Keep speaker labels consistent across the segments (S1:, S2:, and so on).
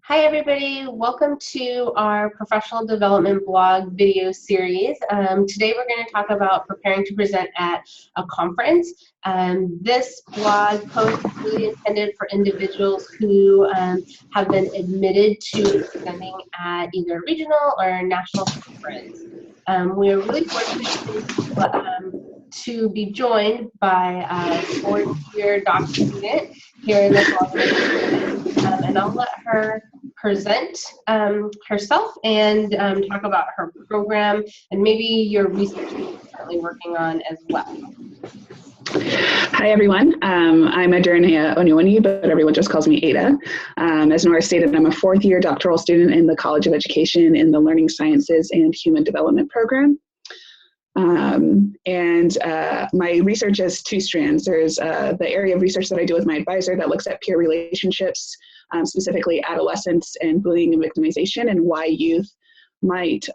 S1: Hi everybody, welcome to our professional development blog video series. Today we're going to talk about preparing to present at a conference. This blog post is really intended for individuals who have been admitted to presenting at either regional or national conference. We are really fortunate to be joined by a fourth-year doctoral student here in the college, and I'll let her present herself and talk about her program and maybe your research that you're currently working on as well.
S2: Hi everyone, I'm Adurnia Onyewani, but everyone just calls me Ada. As Nora stated, I'm a fourth-year doctoral student in the College of Education in the Learning Sciences and Human Development program. My research has two strands. There's the area of research that I do with my advisor that looks at peer relationships, specifically adolescence and bullying and victimization, and why youth might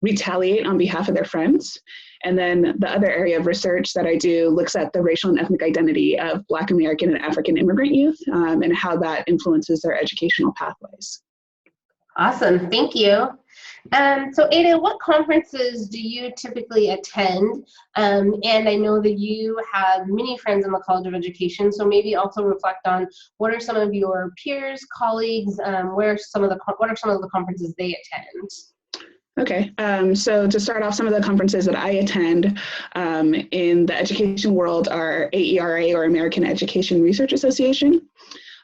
S2: retaliate on behalf of their friends. And then the other area of research that I do looks at the racial and ethnic identity of Black American and African immigrant youth, and how that influences their educational pathways.
S1: Awesome, thank you. So Ada, what conferences do you typically attend? And I know that you have many friends in the College of Education, so maybe also reflect on what are some of your peers, colleagues, what are some of the conferences they attend?
S2: Okay, so to start off, some of the conferences that I attend in the education world are AERA, or American Education Research Association.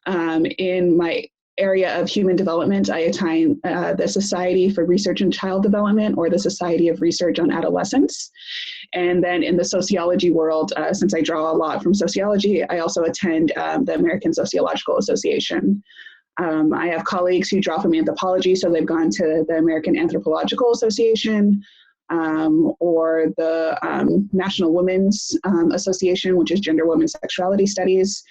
S2: In my area of human development, I attend the Society for Research in Child Development, or the Society of Research on Adolescence. And then in the sociology world, since I draw a lot from sociology, I also attend the American Sociological Association. I have colleagues who draw from anthropology, so they've gone to the American Anthropological Association, or the National Women's Association, which is Gender, Women, Sexuality Studies.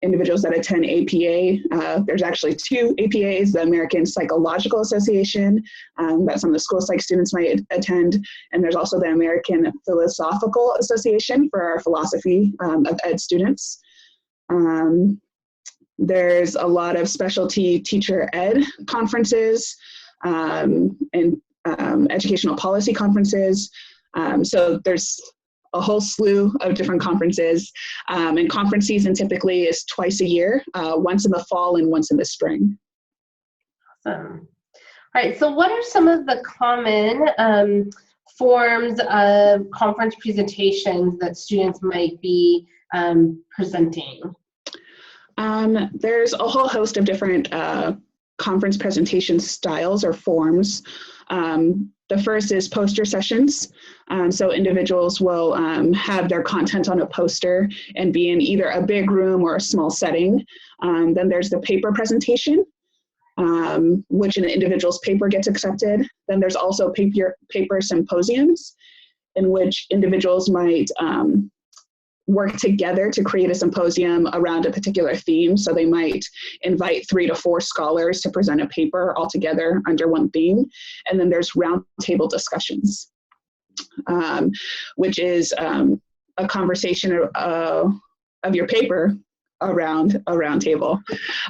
S2: Individuals that attend APA, there's actually two APAs, the American Psychological Association, that some of the school psych students might attend, and there's also the American Philosophical Association for our philosophy of ed students. There's a lot of specialty teacher ed conferences and educational policy conferences. So there's a whole slew of different conferences, and conference season typically is twice a year, once in the fall and once in the spring.
S1: Awesome. All right, so what are some of the common forms of conference presentations that students might be presenting?
S2: There's a whole host of different conference presentation styles or forms. The first is poster sessions. So individuals will have their content on a poster and be in either a big room or a small setting. Then there's the paper presentation, which an individual's paper gets accepted. Then there's also paper symposiums, in which individuals might work together to create a symposium around a particular theme. So they might invite 3 to 4 scholars to present a paper all together under one theme. And then there's roundtable discussions, which is a conversation of your paper around a round table.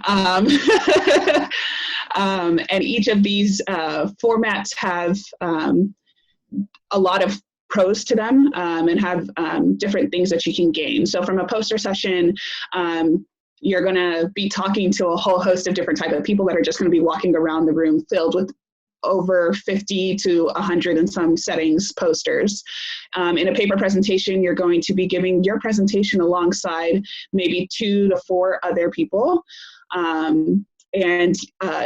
S2: And each of these formats have a lot of pros to them, and have different things that you can gain. So from a poster session, you're going to be talking to a whole host of different types of people that are just going to be walking around the room filled with over 50 to 100 in some settings posters. In a paper presentation, you're going to be giving your presentation alongside maybe 2 to 4 other people. And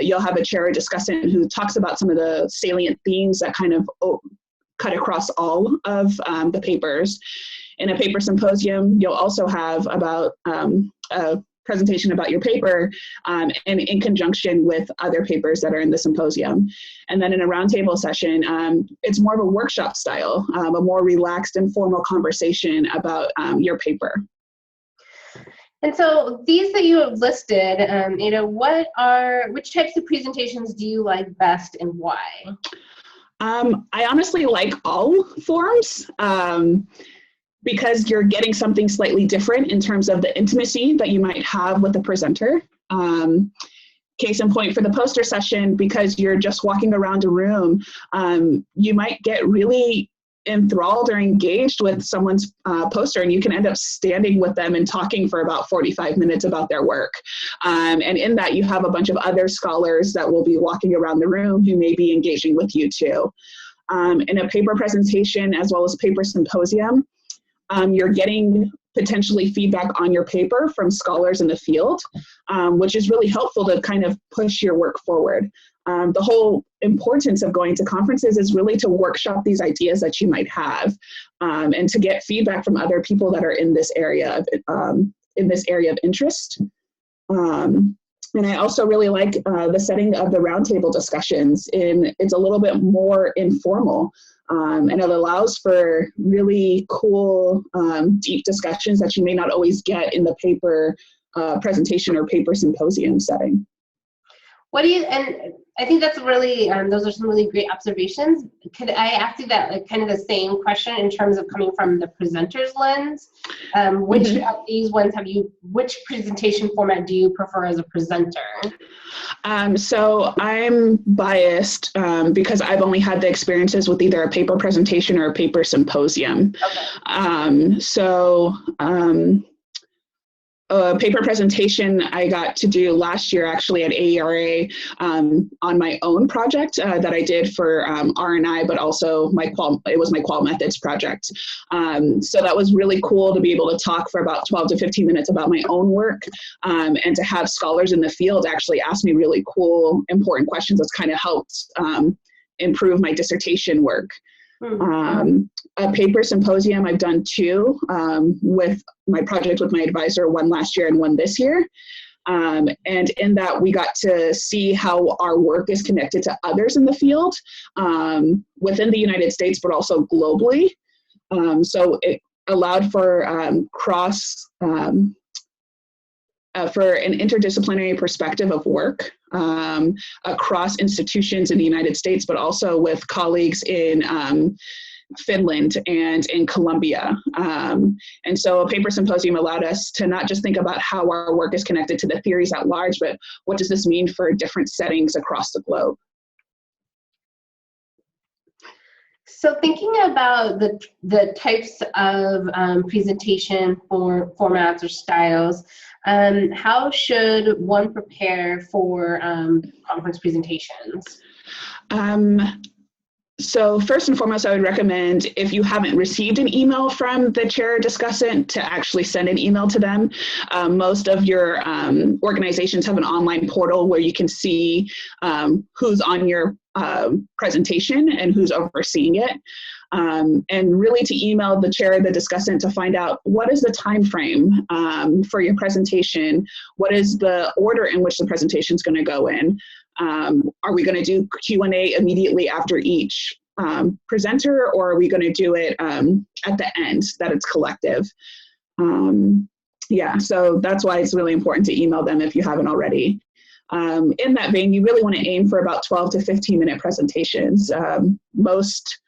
S2: you'll have a chair or discussant who talks about some of the salient themes that kind of cut across all of the papers. In a paper symposium, you'll also have about a presentation about your paper, and in conjunction with other papers that are in the symposium. And then in a roundtable session, it's more of a workshop style, a more relaxed and formal conversation about your paper.
S1: And so these that you have listed, which types of presentations do you like best and why?
S2: I honestly like all forms, because you're getting something slightly different in terms of the intimacy that you might have with the presenter. Case in point, for the poster session, because you're just walking around a room, you might get really enthralled or engaged with someone's poster, and you can end up standing with them and talking for about 45 minutes about their work. And in that, you have a bunch of other scholars that will be walking around the room who may be engaging with you too. In a paper presentation as well as paper symposium, you're getting potentially feedback on your paper from scholars in the field, which is really helpful to kind of push your work forward. The whole importance of going to conferences is really to workshop these ideas that you might have, and to get feedback from other people that are in this area of interest. And I also really like the setting of the roundtable discussions. It's a little bit more informal, and it allows for really cool, deep discussions that you may not always get in the paper presentation or paper symposium setting.
S1: And I think that's really, those are some really great observations. Could I ask you that, like, kind of the same question in terms of coming from the presenter's lens? Which of these ones which presentation format do you prefer as a presenter?
S2: So I'm biased because I've only had the experiences with either a paper presentation or a paper symposium. Okay. A paper presentation I got to do last year actually at AERA on my own project that I did for R&I, but also it was my Qual Methods project. So that was really cool to be able to talk for about 12 to 15 minutes about my own work, and to have scholars in the field actually ask me really cool, important questions that's kind of helped improve my dissertation work. A paper symposium, I've done 2 with my project with my advisor, one last year and one this year. And in that, we got to see how our work is connected to others in the field within the United States, but also globally. So it allowed for for an interdisciplinary perspective of work across institutions in the United States, but also with colleagues in Finland and in Colombia. And so a paper symposium allowed us to not just think about how our work is connected to the theories at large, but what does this mean for different settings across the globe?
S1: So thinking about the types of presentation formats or styles, how should one prepare for conference presentations?
S2: So first and foremost, I would recommend, if you haven't received an email from the chair or discussant, to actually send an email to them. Most of your organizations have an online portal where you can see who's on your presentation and who's overseeing it. And really to email the chair or the discussant to find out what is the time frame for your presentation, what is the order in which the presentation is going to go in. Are we going to do Q&A immediately after each presenter, or are we going to do it at the end, that it's collective? Yeah, so that's why it's really important to email them if you haven't already. In that vein, you really want to aim for about 12 to 15-minute presentations. Most,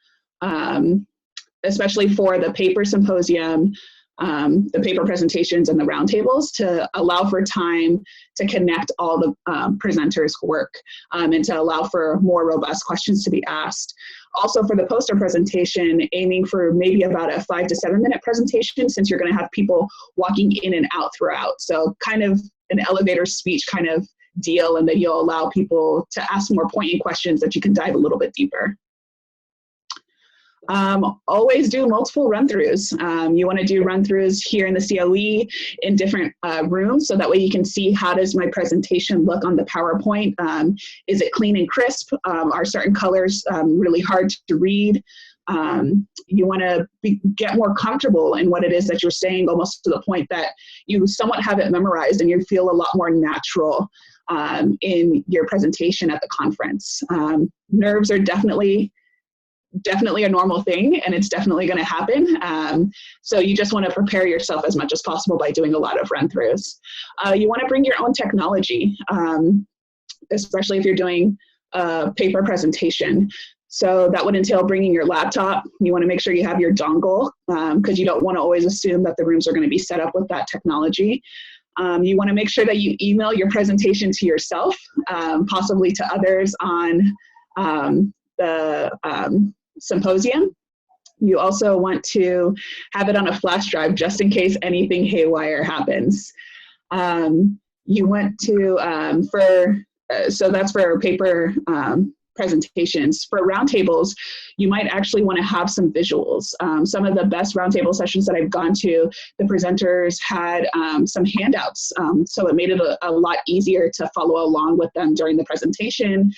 S2: especially for the paper symposium, the paper presentations and the roundtables, to allow for time to connect all the presenters' work and to allow for more robust questions to be asked. Also for the poster presentation, aiming for maybe about a 5 to 7 minute presentation, since you're going to have people walking in and out throughout. So kind of an elevator speech kind of deal, and then you'll allow people to ask more pointed questions that you can dive a little bit deeper. Always do multiple run-throughs. You want to do run-throughs here in the COE in different rooms, so that way you can see, how does my presentation look on the PowerPoint? Is it clean and crisp? Are certain colors really hard to read? You want to get more comfortable in what it is that you're saying, almost to the point that you somewhat have it memorized and you feel a lot more natural in your presentation at the conference. Nerves are definitely a normal thing, and it's definitely going to happen. So you just want to prepare yourself as much as possible by doing a lot of run-throughs. You want to bring your own technology, especially if you're doing a paper presentation. So that would entail bringing your laptop. You want to make sure you have your dongle, because you don't want to always assume that the rooms are going to be set up with that technology. You want to make sure that you email your presentation to yourself, possibly to others on the symposium. You also want to have it on a flash drive just in case anything haywire happens. You want to, so that's for paper presentations. For roundtables, you might actually want to have some visuals. Some of the best roundtable sessions that I've gone to, the presenters had some handouts, so it made it a lot easier to follow along with them during the presentation.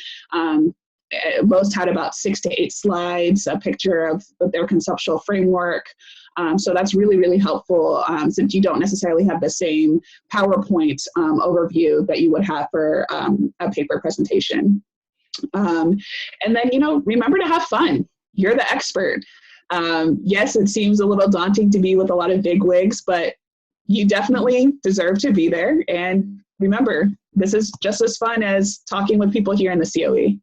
S2: Most had about 6 to 8 slides, a picture of their conceptual framework. So that's really, really helpful since you don't necessarily have the same PowerPoint overview that you would have for a paper presentation. And then, remember to have fun. You're the expert. Yes, it seems a little daunting to be with a lot of big wigs, but you definitely deserve to be there. And remember, this is just as fun as talking with people here in the COE.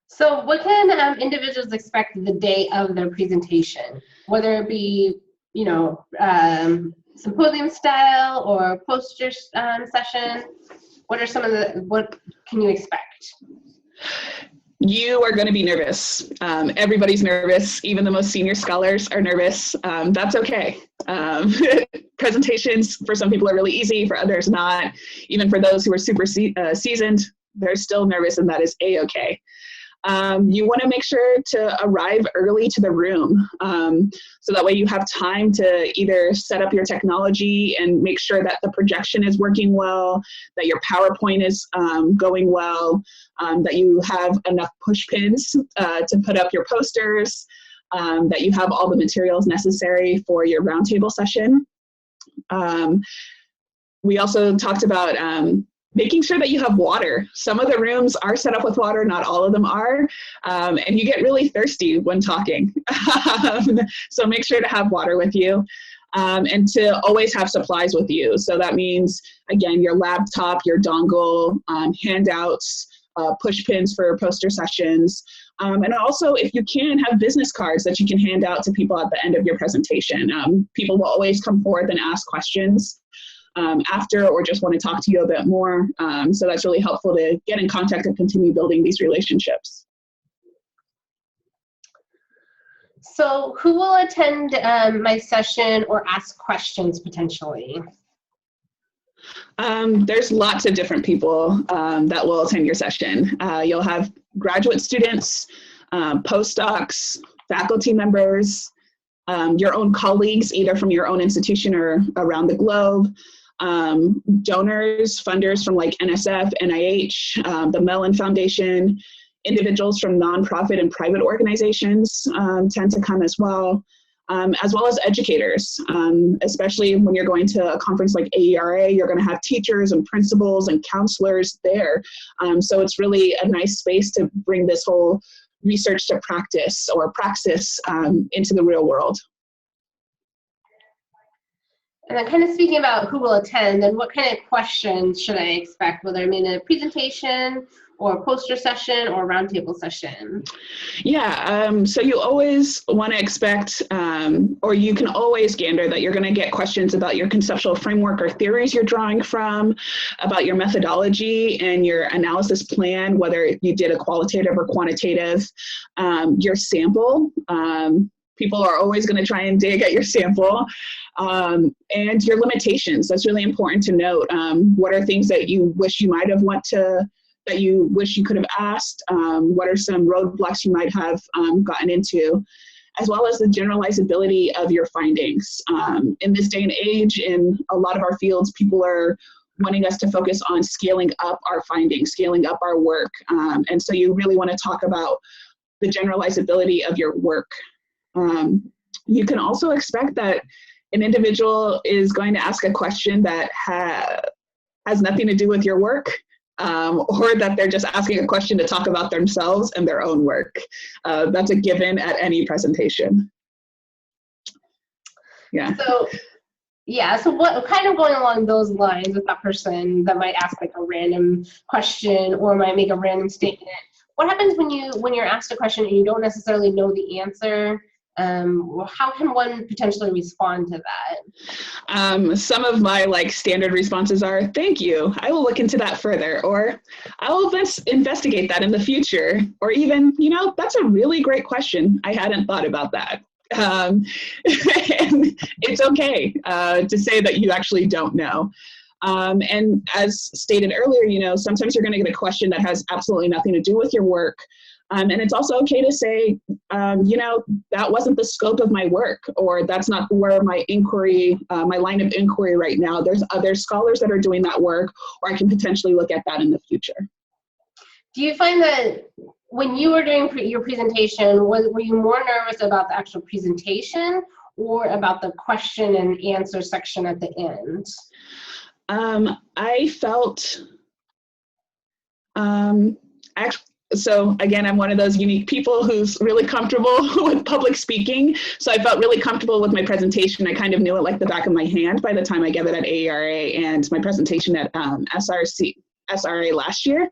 S1: So what can individuals expect the day of their presentation, whether it be, symposium style or poster session? What can you expect?
S2: You are going to be nervous. Everybody's nervous. Even the most senior scholars are nervous. That's okay. Presentations for some people are really easy, for others not. Even for those who are super seasoned, they're still nervous, and that is A-okay. You want to make sure to arrive early to the room, so that way you have time to either set up your technology and make sure that the projection is working well, that your PowerPoint is going well, that you have enough push pins to put up your posters, that you have all the materials necessary for your roundtable session. We also talked about making sure that you have water. Some of the rooms are set up with water, not all of them are, and you get really thirsty when talking. So make sure to have water with you, and to always have supplies with you. So that means, again, your laptop, your dongle, handouts, push pins for poster sessions, and also, if you can, have business cards that you can hand out to people at the end of your presentation. People will always come forth and ask questions after, or just want to talk to you a bit more. So that's really helpful to get in contact and continue building these relationships.
S1: So who will attend my session or ask questions potentially?
S2: There's lots of different people that will attend your session. You'll have graduate students, postdocs, faculty members, your own colleagues, either from your own institution or around the globe, donors, funders from like NSF, NIH, the Mellon Foundation, individuals from nonprofit and private organizations tend to come as well as educators, especially when you're going to a conference like AERA, you're going to have teachers and principals and counselors there. So it's really a nice space to bring this whole research to practice or praxis into the real world.
S1: And then kind of speaking about who will attend, then what kind of questions should I expect, whether I'm in a presentation or a poster session or a roundtable session?
S2: Yeah, so you always want to expect, or you can always gander that you're going to get questions about your conceptual framework or theories you're drawing from, about your methodology and your analysis plan, whether you did a qualitative or quantitative, your sample. People are always going to try and dig at your sample, and your limitations. That's really important to note. What are things that you wish you might have that you wish you could have asked? What are some roadblocks you might have gotten into, as well as the generalizability of your findings. In this day and age, in a lot of our fields, people are wanting us to focus on scaling up our findings, scaling up our work. And so you really want to talk about the generalizability of your work. You can also expect that an individual is going to ask a question that has nothing to do with your work, or that they're just asking a question to talk about themselves and their own work. That's a given at any presentation. Yeah.
S1: So what kind of going along those lines with that person that might ask like a random question or might make a random statement? What happens when you're asked a question and you don't necessarily know the answer? How can one potentially respond to that?
S2: Some of my standard responses are, thank you, I will look into that further, or I will investigate that in the future, or even, that's a really great question. I hadn't thought about that. And it's okay to say that you actually don't know. And as stated earlier, sometimes you're going to get a question that has absolutely nothing to do with your work. And it's also okay to say, that wasn't the scope of my work, or that's not where my inquiry, my line of inquiry right now. There's other scholars that are doing that work, or I can potentially look at that in the future.
S1: Do you find that when you were doing your presentation, were you more nervous about the actual presentation or about the question and answer section at the end?
S2: I felt, so again, I'm one of those unique people who's really comfortable with public speaking. So I felt really comfortable with my presentation. I kind of knew it like the back of my hand by the time I gave it at AERA and my presentation at SRA last year.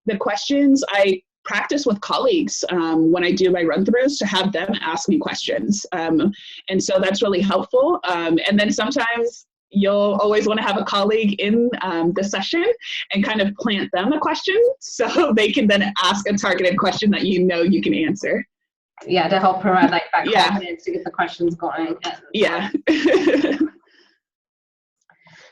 S2: The questions I practice with colleagues when I do my run-throughs to have them ask me questions. And so that's really helpful. And then sometimes you'll always want to have a colleague in the session and kind of plant them a question so they can then ask a targeted question that you can answer.
S1: Yeah, to help provide that confidence to get the questions going.
S2: Yeah.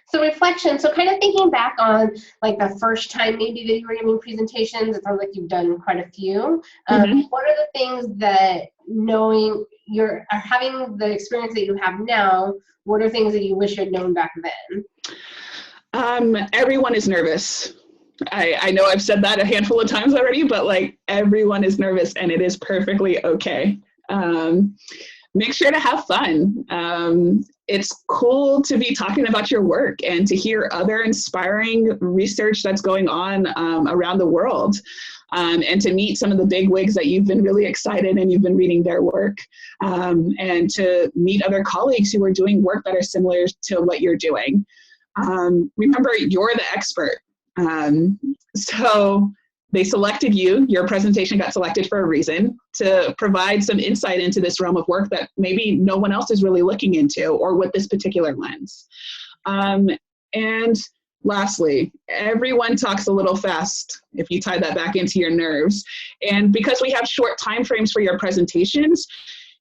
S1: So reflection, so kind of thinking back on the first time maybe that you were giving presentations, it sounds like you've done quite a few. What are the things that having the experience that you have now, what are things that you wish you had known back then?
S2: Everyone is nervous. I know I've said that a handful of times already, but everyone is nervous and it is perfectly okay. Make sure to have fun. It's cool to be talking about your work and to hear other inspiring research that's going on around the world, and to meet some of the big wigs that you've been really excited and you've been reading their work, and to meet other colleagues who are doing work that are similar to what you're doing. Remember, you're the expert. So they selected you, your presentation got selected for a reason, to provide some insight into this realm of work that maybe no one else is really looking into, or with this particular lens. And lastly, everyone talks a little fast if you tie that back into your nerves. And because we have short time frames for your presentations,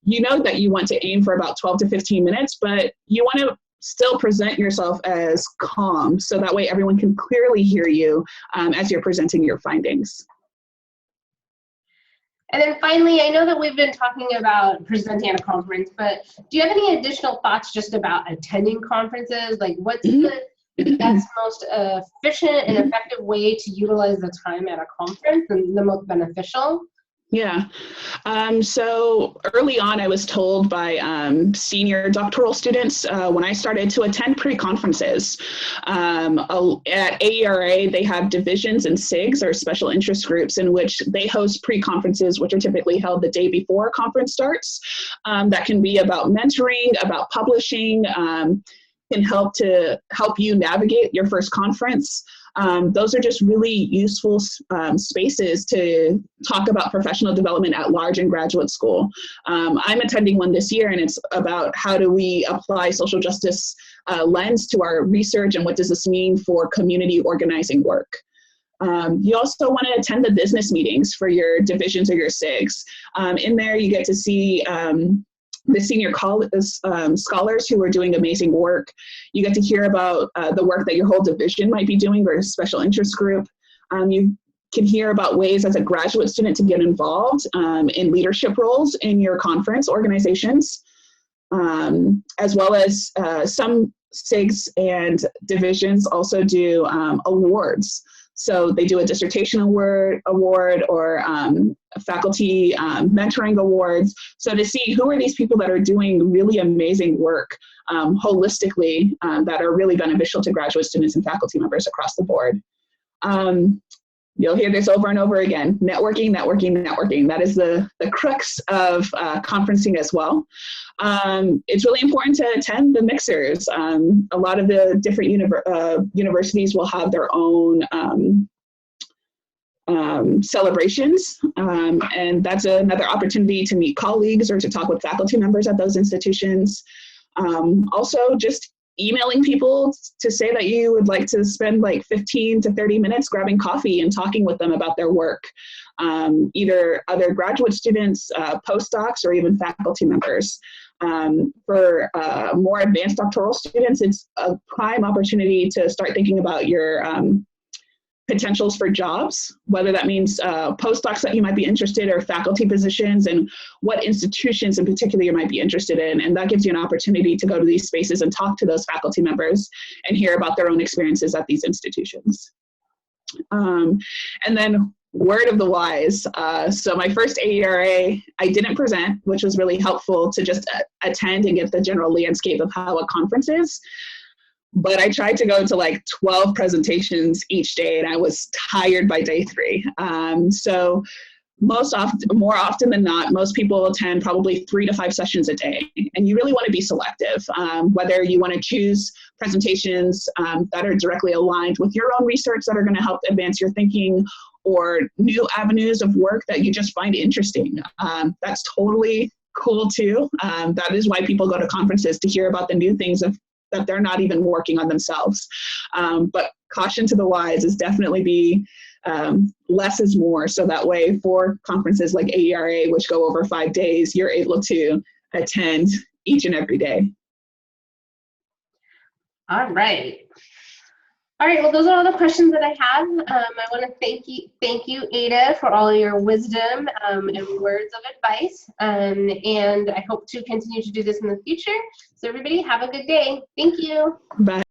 S2: you know that you want to aim for about 12 to 15 minutes, but you want to still present yourself as calm, so that way everyone can clearly hear you as you're presenting your findings.
S1: And then finally, I know that we've been talking about presenting at a conference, but do you have any additional thoughts just about attending conferences? What's the best, most efficient and effective way to utilize the time at a conference and the most beneficial?
S2: Yeah. So early on, I was told by senior doctoral students when I started to attend pre-conferences. At AERA, they have divisions and SIGs, or special interest groups, in which they host pre-conferences, which are typically held the day before a conference starts. That can be about mentoring, about publishing, can help you navigate your first conference. Those are just really useful spaces to talk about professional development at large in graduate school. I'm attending one this year, and it's about how do we apply social justice lens to our research, and what does this mean for community organizing work. You also want to attend the business meetings for your divisions or your SIGs. In there, you get to see the senior scholars who are doing amazing work. You get to hear about the work that your whole division might be doing, or a special interest group. You can hear about ways as a graduate student to get involved in leadership roles in your conference organizations, as well as some SIGs and divisions also do awards. So they do a dissertation award or faculty mentoring awards. So to see who are these people that are doing really amazing work holistically that are really beneficial to graduate students and faculty members across the board. You'll hear this over and over again: networking, networking, networking. That is the crux of conferencing as well. It's really important to attend the mixers. A lot of the different universities will have their own celebrations, and that's another opportunity to meet colleagues or to talk with faculty members at those institutions. Also, just emailing people to say that you would like to spend like 15 to 30 minutes grabbing coffee and talking with them about their work, either other graduate students, postdocs, or even faculty members. For more advanced doctoral students, it's a prime opportunity to start thinking about your potentials for jobs, whether that means postdocs that you might be interested or faculty positions, and what institutions in particular you might be interested in. And that gives you an opportunity to go to these spaces and talk to those faculty members and hear about their own experiences at these institutions. And then word of the wise. So my first AERA, I didn't present, which was really helpful to just attend and get the general landscape of how a conference is. But I tried to go to like 12 presentations each day, and I was tired by day 3. So more often than not, most people attend probably 3 to 5 sessions a day. And you really want to be selective, whether you want to choose presentations that are directly aligned with your own research that are going to help advance your thinking, or new avenues of work that you just find interesting. That's totally cool too. That is why people go to conferences, to hear about the new things that they're not even working on themselves. But caution to the wise is definitely be less is more. So that way for conferences like AERA, which go over 5 days, you're able to attend each and every day.
S1: All right. All right, well, those are all the questions that I have. I want to thank you, Ada, for all your wisdom and words of advice. And I hope to continue to do this in the future. So everybody have a good day. Thank you.
S2: Bye.